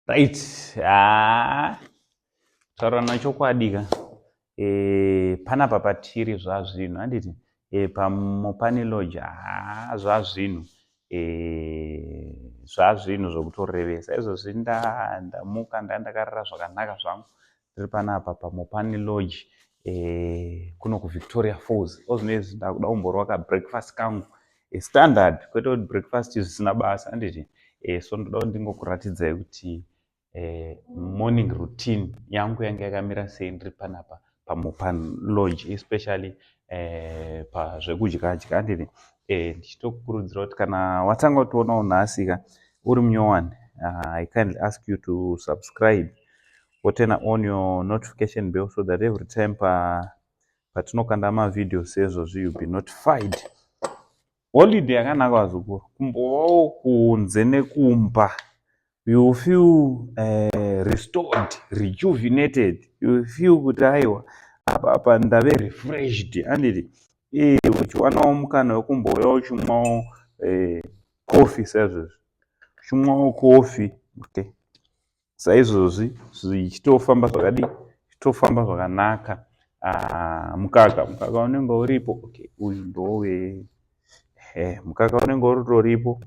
Right. Taura nachokwadi ka. Panapa patiri zvazvinhu handiti. Pamopani lodge zvazvinhu. Zvazvinhu zvokutorevesa. Izvozvi ndamuka ndakarara zvakanaka zvangu. Ndiri panapa pamopani lodge. Kuno kuVictoria Falls. Ozvinezvi ndakuda kumborwa kabreakfast kangu. Standard kwete kuti breakfast zvisina basa handiti. So ndoda kuti ndingokuratidzai kuti morning routine yangu yanga yakamira sei ndiri panapa pamopani lodge, especially pazvekudya handiti. Ndichitokukurudzira kuti kana watanga kutoonawo nhasi ka uri munyowani, I kindly ask you to subscribe turn on your notification bell so that every time patinokanda mavideo sezvozvi you'll be notified. Holiday yakanaka wazukuru, kumbovawo kunze nekumba. You feel restored, rejuvenated. You feel kuti aiwa apa ndave refreshed handiti. Uchiwanawo mukana wekumbouya uchimwawo coffee saizvozvi. Uchimwawo coffee, okay. Saizvozvi zvichitofamba zvakadii, zvichitofamba zvakanaka. Mukaka unenge uripo, okay. Uyu ndowe mukaka unenge utoripo.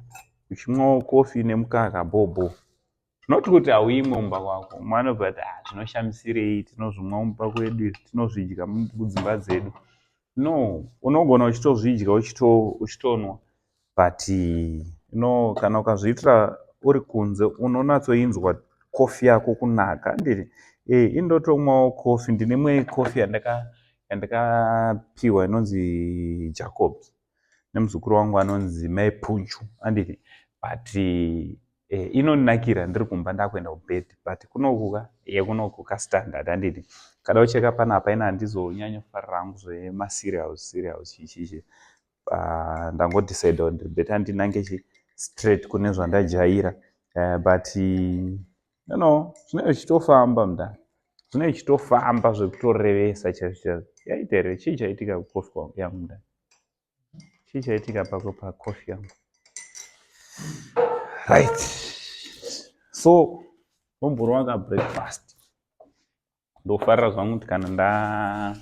Uchimwawo coffee nemukaka bobo. Not kuti hauimwe mumba kwako. Mwana but zvinoshamisirei, tinozvimwa mumba kwedu, tinozvidya mudzimba dzedu. No, unogona uchitozvidya uchitonwa, but kana ukazviitira uri kunze unonatsoinzwa coffee yako kunaka handiti. Indotomwawo coffee. Ndine imwe coffee yandakapiwa inonzi Jacobs nemuzukuru wangu anonzi Mai Punchu handiti. But inonakira ndiri kumba ndakuenda kubed, but kunoku kastandard handiti. Kada ucheka panapa ina handizonyanya kufarira hangu zvemaserials chichichi. Ndangodecide kuti ndiri better ndinange straight kune zvandajaira. But zvinenge zvichitofamba mda, zvinenge zvichitofamba zvekutorevesa chaizvo. Yaita here chii chaitika kucoffee yangu mda? Chii chaitika pako pacoffee yangu? Right. So nomborwa kabreakfast. Ndofarira zvangu kuti kana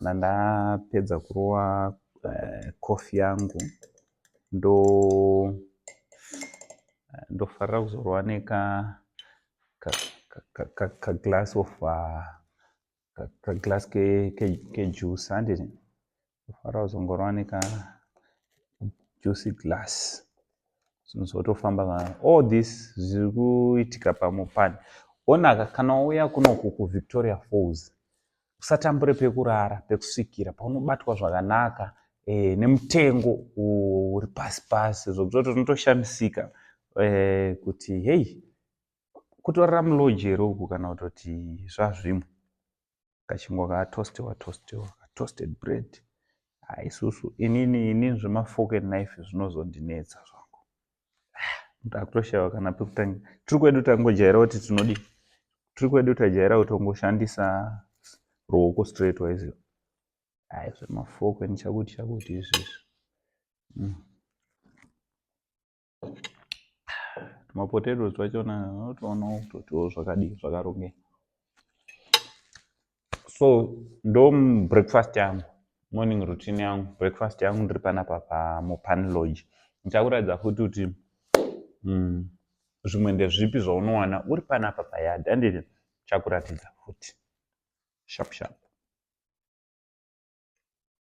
ndapedza kurova coffee yangu ndofarira kuzorwa glass of glass kejuice handiti. Ndofarira kuzongorwa juice glass. Zvinozotofamba all this zviri kuitika pamopani. Onaka kana wauya kunoku kuVictoria Falls usatambure pekurara, pekusvikira, paunobatwa zvakanaka, nemutengo uri pasi pasi zvokutoti unotoshamisika kuti hey, kutorara mulodge here uku kana kutoti zvazvimwe. Kachingwa katoastiwa toasted bread. Isusu inini zvemafork and knife zvinozondinetsa zvangu. Ndakutoshayiwa kana pekutanga. Tiri kwedu tangojaira kuti tinodii? Tiri kwedu tajaira kutongoshandisa ruoko straight wise. Zvemafork nechakuti izvizvi. Mapotatoes twachona unotoonawo kutotiwo zvakadii, zvakarongeka. So ndo breakfast yangu, morning routine yangu. Breakfast yangu ndiri panapa pamopani lodge. Ndichakuratidza futi kuti zvimwe ndezvipi zvaunowana uri panapa payard handiti. Chakuratidza futi sharp.